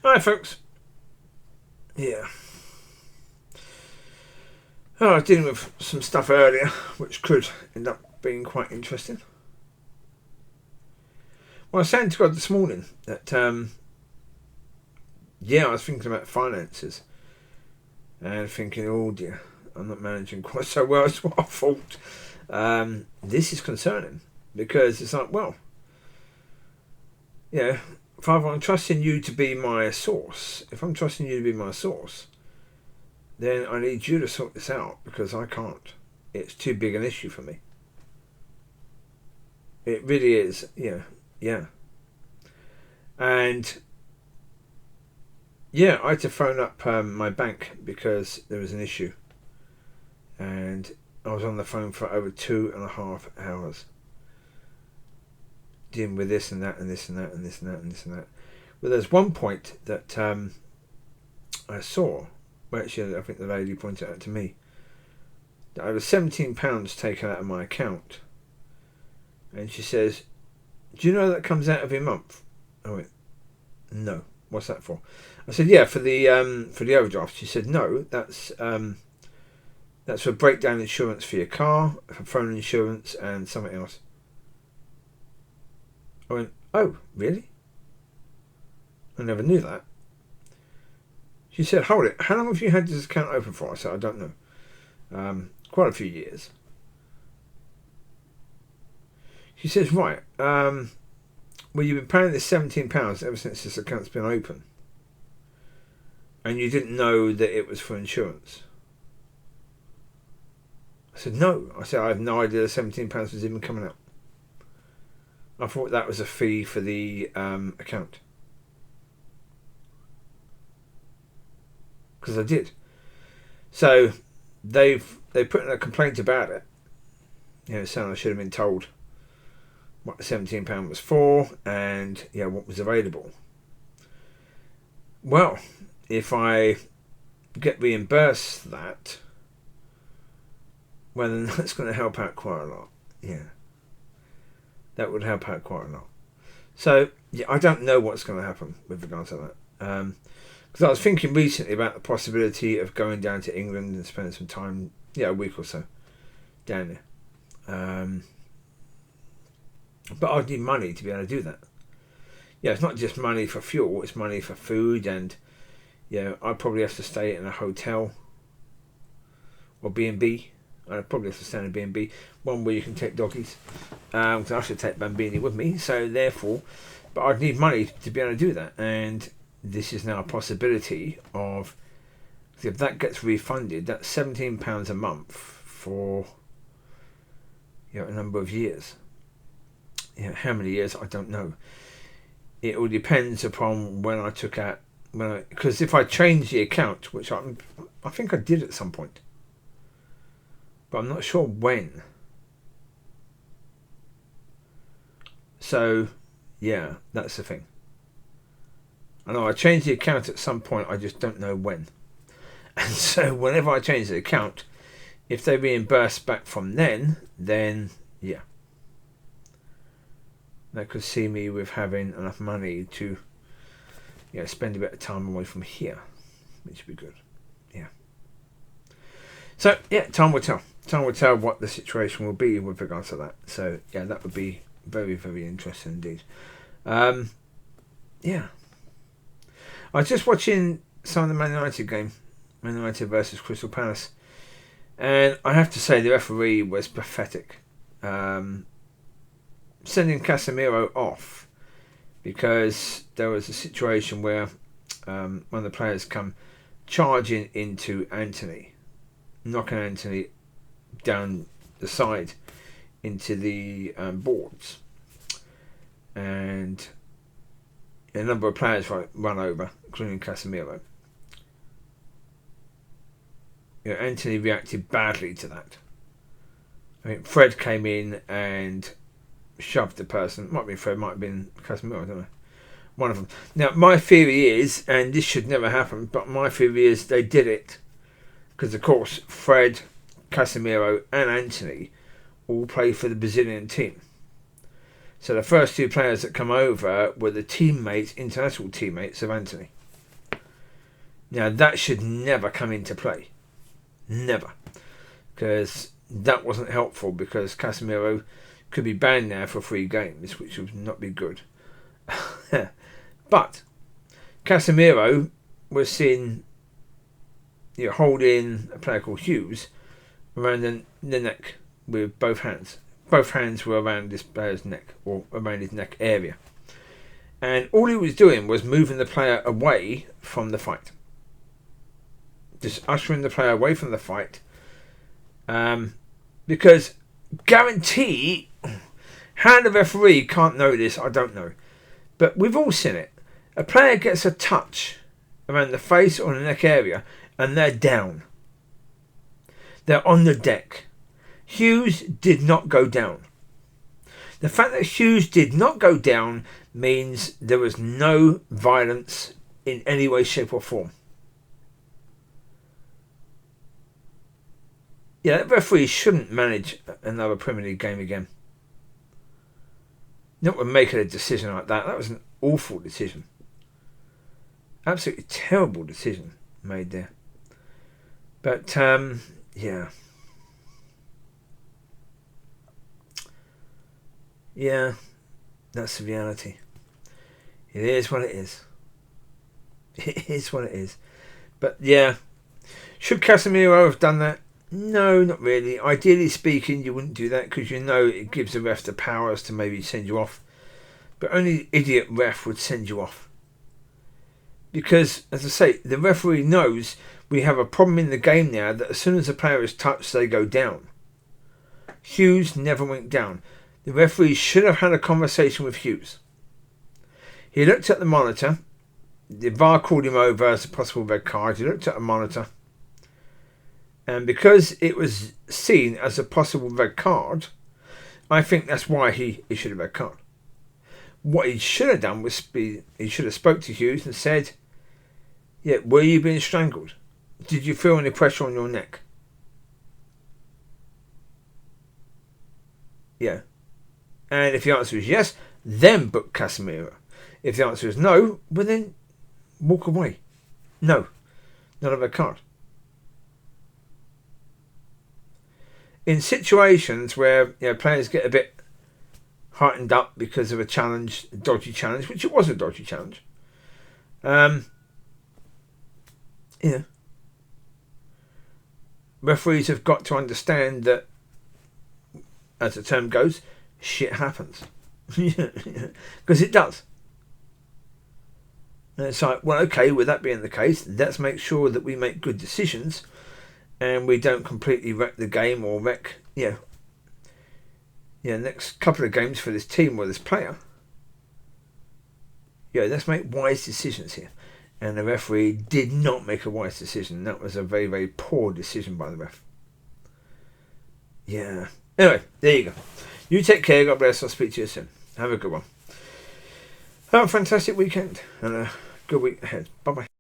Hi, folks. Yeah. Oh, I was dealing with some stuff earlier, which could end up being quite interesting. Well, I was saying to God this morning that, I was thinking about finances and thinking, oh dear, I'm not managing quite so well as what I thought. This is concerning because it's like, well, Father, I'm trusting you to be my source. If I'm trusting you to be my source, then I need you to sort this out because I can't. It's too big an issue for me. It really is. Yeah. And I had to phone up my bank because there was an issue. And I was on the phone for over 2.5 hours. Dealing with this and that and this and that and this and that and this and that. Well, there's one point that I saw, well, actually I think the lady pointed out to me, that I was £17 taken out of my account. And she says, do you know that comes out every month? I went, no. What's that for? I said, yeah, for the overdraft. She said, no, that's for breakdown insurance for your car, for phone insurance and something else. I went, oh, really? I never knew that. She said, hold it, how long have you had this account open for? I said, I don't know. Quite a few years. She says, right, well, you've been paying this £17 ever since this account's been open. And you didn't know that it was for insurance. I said, no. I said, I have no idea the £17 was even coming out. I thought that was a fee for the account. Because I did. So they put in a complaint about it. Saying I should have been told what the £17 was for and what was available. Well, if I get reimbursed that, well, then that's going to help out quite a lot. Yeah. That would help out quite a lot. So, I don't know what's going to happen with regards to that. Because I was thinking recently about the possibility of going down to England and spending some time, a week or so down there. But I'd need money to be able to do that. It's not just money for fuel, it's money for food and, I'd probably have to stay in a hotel or B&B. I'd probably have to stay in a B&B, one where you can take doggies. Because I should take Bambini with me, so therefore, but I'd need money to be able to do that. And this is now a possibility of, if that gets refunded, that's £17 a month for a number of years. How many years, I don't know. It all depends upon when I took out, because if I change the account, which I think I did at some point, but I'm not sure when. So, that's the thing. I know I changed the account at some point, I just don't know when. And so whenever I change the account, if they reimburse back from then that could see me with having enough money to spend a bit of time away from here, which would be good. So time will tell. Time will tell what the situation will be with regards to that. So that would be very, very interesting indeed. I was just watching some of the Man United game, Man United versus Crystal Palace, and I have to say the referee was pathetic. Sending Casemiro off because there was a situation where one of the players come charging into Anthony, knocking Anthony down the side into the boards, and a number of players run over, including Casemiro. Anthony reacted badly to that. I think Fred came in and shoved the person. Might be Fred, might have been Casemiro, I don't know. One of them. Now, my theory is, and this should never happen, but my theory is they did it because, of course, Fred, Casemiro and Anthony all play for the Brazilian team. So the first two players that come over were the international teammates of Anthony. Now that should never come into play. Never. Because that wasn't helpful, because Casemiro could be banned now for 3 games, which would not be good. But Casemiro was seen holding a player called Hughes around the neck with both hands. Both hands were around this player's neck, or around his neck area. And all he was doing was moving the player away from the fight. Just ushering the player away from the fight. Because guarantee, how the referee can't know this, I don't know. But we've all seen it. A player gets a touch around the face or the neck area and they're down. They're on the deck. Hughes did not go down. The fact that Hughes did not go down means there was no violence in any way, shape or form. Yeah, that referee shouldn't manage another Premier League game again. Not when making a decision like that. That was an awful decision. Absolutely terrible decision made there. But, yeah. Yeah, that's the reality. It is what it is. It is what it is. But, yeah. Should Casemiro have done that? No, not really. Ideally speaking, you wouldn't do that, because it gives the ref the powers to maybe send you off. But only idiot ref would send you off. Because, as I say, the referee knows we have a problem in the game now that as soon as a player is touched, they go down. Hughes never went down. The referee should have had a conversation with Hughes. He looked at the monitor. The VAR called him over as a possible red card. He looked at the monitor. And because it was seen as a possible red card, I think that's why he issued a red card. What he should have done was he should have spoke to Hughes and said, yeah, were you being strangled? Did you feel any pressure on your neck? Yeah. And if the answer is yes, then book Casemiro. If the answer is no, well then walk away. No, not a red card. In situations where players get a bit heightened up because of a challenge, a dodgy challenge, which it was a dodgy challenge, referees have got to understand that, as the term goes, shit happens. Because it does. And it's like, well, okay, with that being the case, let's make sure that we make good decisions and we don't completely wreck the game or wreck, next couple of games for this team or this player. Let's make wise decisions here. And the referee did not make a wise decision. That was a very, very poor decision by the ref. Yeah. Anyway, there you go. You take care. God bless. I'll speak to you soon. Have a good one. Have a fantastic weekend and a good week ahead. Bye-bye.